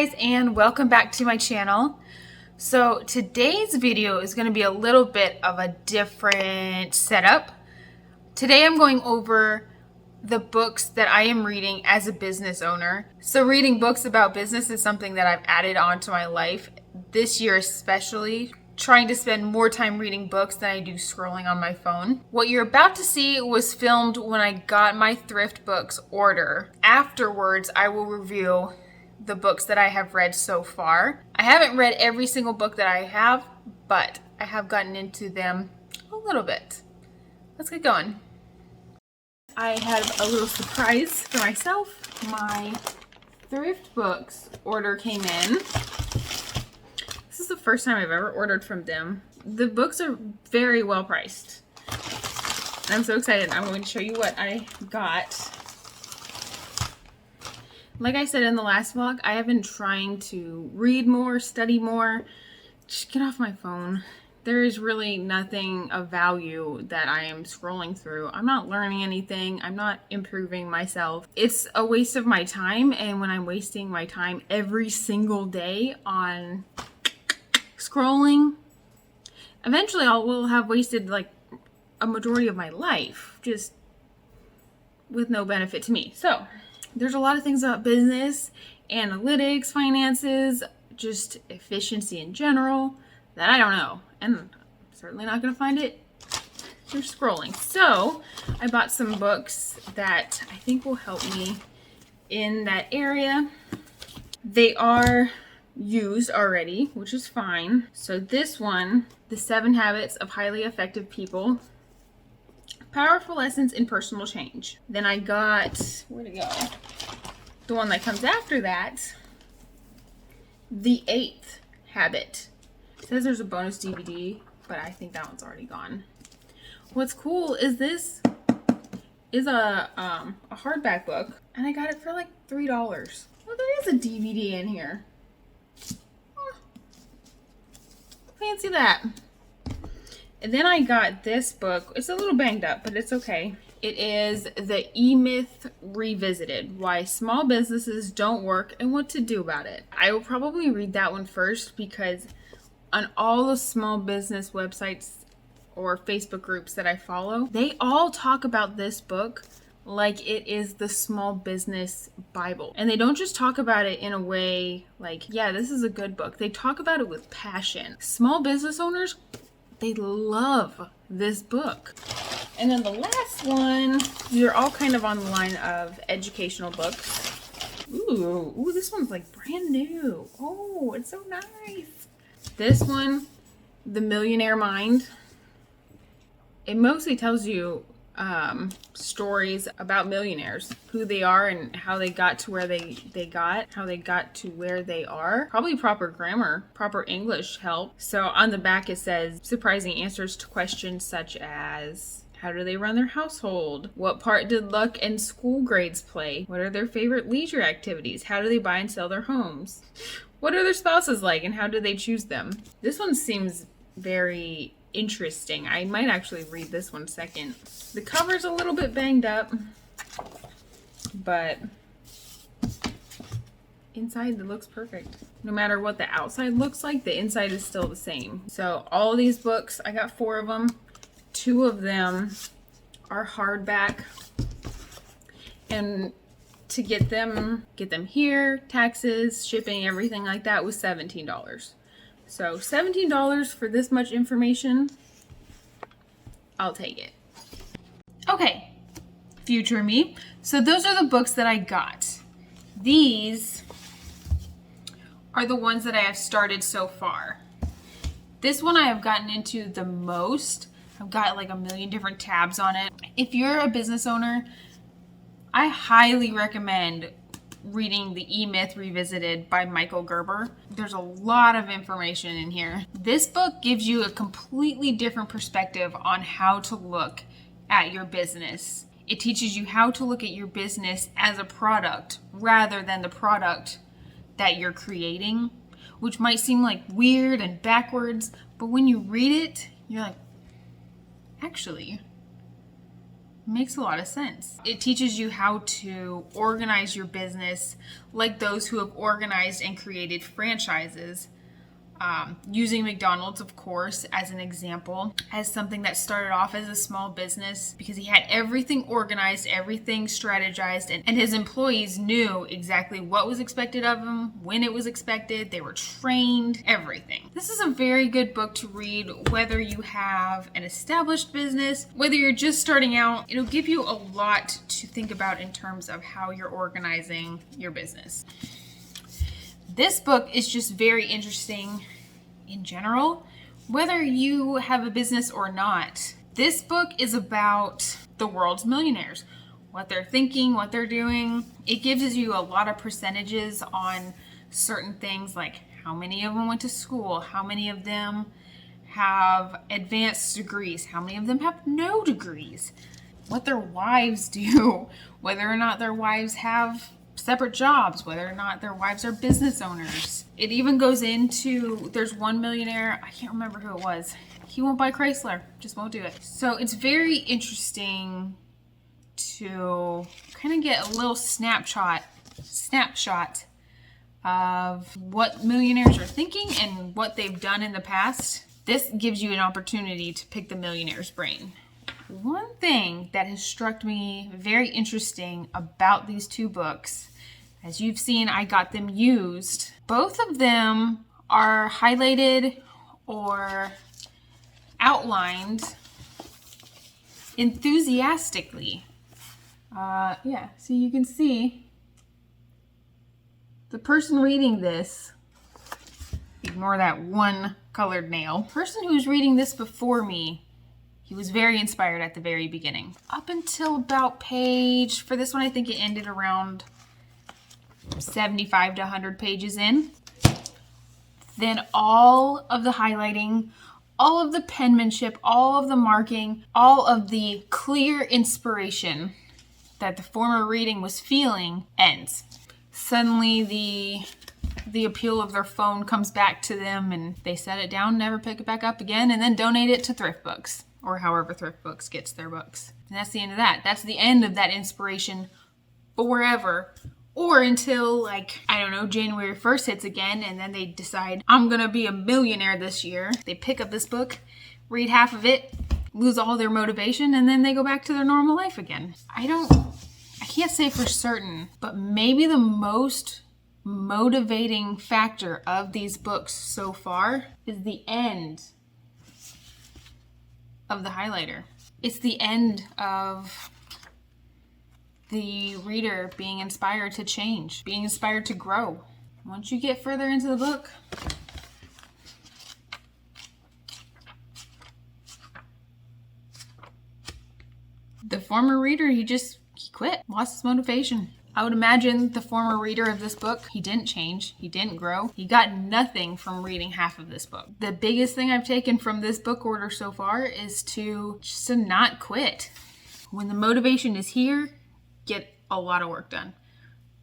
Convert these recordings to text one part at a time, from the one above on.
guys, and welcome back to my channel. So today's video is going to be a little bit of a different setup. Today I'm going over the books that I am reading as a business owner. So reading books about business is something that I've added onto my life this year, especially trying to spend more time reading books than I do scrolling on my phone. What you're about to see was filmed when I got my thrift books order. Afterwards, I will review the books that I have read so far. I haven't read every single book that I have, but I have gotten into them a little bit. Let's get going. I have a little surprise for myself. My thrift books order came in. This is the first time I've ever ordered from them. The books are very well priced. And I'm so excited. I'm going to show you what I got. Like I said in the last vlog, I have been trying to read more, study more, just get off my phone. There is really nothing of value that I am scrolling through. I'm not learning anything. I'm not improving myself. It's a waste of my time, and when I'm wasting my time every single day on scrolling, eventually I will have wasted like a majority of my life just with no benefit to me. So there's a lot of things about business, analytics, finances, just efficiency in general that I don't know. And I'm certainly not going to find it through scrolling. So I bought some books that I think will help me in that area. They are used already, which is fine. So this one, The 7 Habits of Highly Effective People. Powerful Lessons in Personal Change. Then I got, where'd it go? The one that comes after that, The 8th Habit. It says there's a bonus DVD, but I think that one's already gone. What's cool is this is a hardback book, and I got it for like $3. Well, there is a DVD in here. Oh, fancy that. And then I got this book. It's a little banged up, but it's okay. It is The E-Myth Revisited: Why Small Businesses Don't Work and What to Do About It. I will probably read that one first because on all the small business websites or Facebook groups that I follow, they all talk about this book like it is the small business Bible. And they don't just talk about it in a way like, yeah, this is a good book. They talk about it with passion. Small business owners, they love this book. And then the last one, these are all kind of on the line of educational books. Ooh, this one's like brand new. Oh, it's so nice. This one, The Millionaire Mind. It mostly tells you stories about millionaires, who they are and how they got to where they got to where they are. Probably proper grammar, proper English help. So on the back it says surprising answers to questions such as, how do they run their household? What part did luck and school grades play? What are their favorite leisure activities? How do they buy and sell their homes? What are their spouses like and how do they choose them? This one seems very interesting. I might actually read this one second. The cover's a little bit banged up, but inside it looks perfect. No matter what the outside looks like, the inside is still the same. So all of these books, I got 4 of them. 2 of them are hardback, and to get them here, taxes, shipping, everything like that was $17. So $17 for this much information, I'll take it. Okay, future me. So those are the books that I got. These are the ones that I have started so far. This one I have gotten into the most. I've got like a million different tabs on it. If you're a business owner, I highly recommend reading The E-Myth Revisited by Michael Gerber. There's a lot of information in here. This book gives you a completely different perspective on how to look at your business. It teaches you how to look at your business as a product rather than the product that you're creating, which might seem like weird and backwards, but when you read it, you're like, actually, makes a lot of sense. It teaches you how to organize your business like those who have organized and created franchises. Using McDonald's, of course, as an example, as something that started off as a small business because he had everything organized, everything strategized, and his employees knew exactly what was expected of them, when it was expected, they were trained, everything. This is a very good book to read whether you have an established business, whether you're just starting out. It'll give you a lot to think about in terms of how you're organizing your business. This book is just very interesting in general, whether you have a business or not. This book is about the world's millionaires, what they're thinking, what they're doing. It gives you a lot of percentages on certain things, like how many of them went to school, how many of them have advanced degrees, how many of them have no degrees, what their wives do, whether or not their wives have separate jobs, whether or not their wives are business owners. It even goes into, there's one millionaire, I can't remember who it was. He won't buy Chrysler, just won't do it. So it's very interesting to kind of get a little snapshot of what millionaires are thinking and what they've done in the past. This gives you an opportunity to pick the millionaire's brain. One thing that has struck me very interesting about these two books, as you've seen, I got them used. Both of them are highlighted or outlined enthusiastically. Yeah, so you can see the person reading this, ignore that one colored nail, the person who's reading this before me, he was very inspired at the very beginning. Up until about page, for this one I think it ended around 75 to 100 pages in. Then all of the highlighting, all of the penmanship, all of the marking, all of the clear inspiration that the former reading was feeling ends. Suddenly the appeal of their phone comes back to them and they set it down, never pick it back up again, and then donate it to Thrift Books, or however Thrift Books gets their books. And that's the end of that. That's the end of that inspiration forever. Or until, like, I don't know, January 1st hits again, and then they decide, I'm gonna be a millionaire this year. They pick up this book, read half of it, lose all their motivation, and then they go back to their normal life again. I can't say for certain, but maybe the most motivating factor of these books so far is the end of the highlighter. It's the end of the reader being inspired to change, being inspired to grow. Once you get further into the book, the former reader, he quit, lost his motivation. I would imagine the former reader of this book, he didn't change, he didn't grow, he got nothing from reading half of this book. The biggest thing I've taken from this book order so far is to not quit. When the motivation is here, get a lot of work done.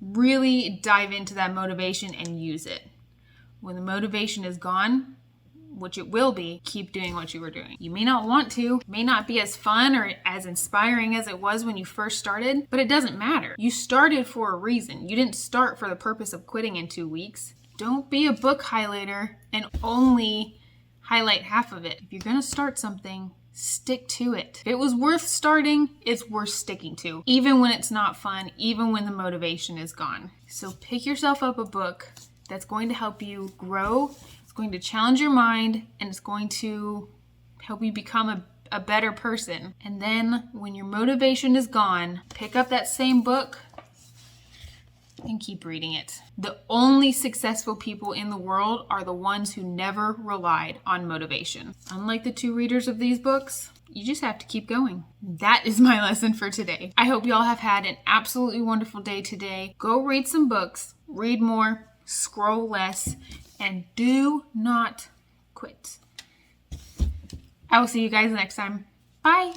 Really dive into that motivation and use it. When the motivation is gone, which it will be, keep doing what you were doing. You may not want to, may not be as fun or as inspiring as it was when you first started, but it doesn't matter. You started for a reason. You didn't start for the purpose of quitting in 2 weeks. Don't be a book highlighter and only highlight half of it. If you're gonna start something, stick to it. If it was worth starting, it's worth sticking to, even when it's not fun, even when the motivation is gone. So pick yourself up a book that's going to help you grow, it's going to challenge your mind, and it's going to help you become a better person. And then when your motivation is gone, pick up that same book and keep reading it. The only successful people in the world are the ones who never relied on motivation. Unlike the two readers of these books, you just have to keep going. That is my lesson for today. I hope y'all have had an absolutely wonderful day today. Go read some books, read more, scroll less, and do not quit. I will see you guys next time. Bye.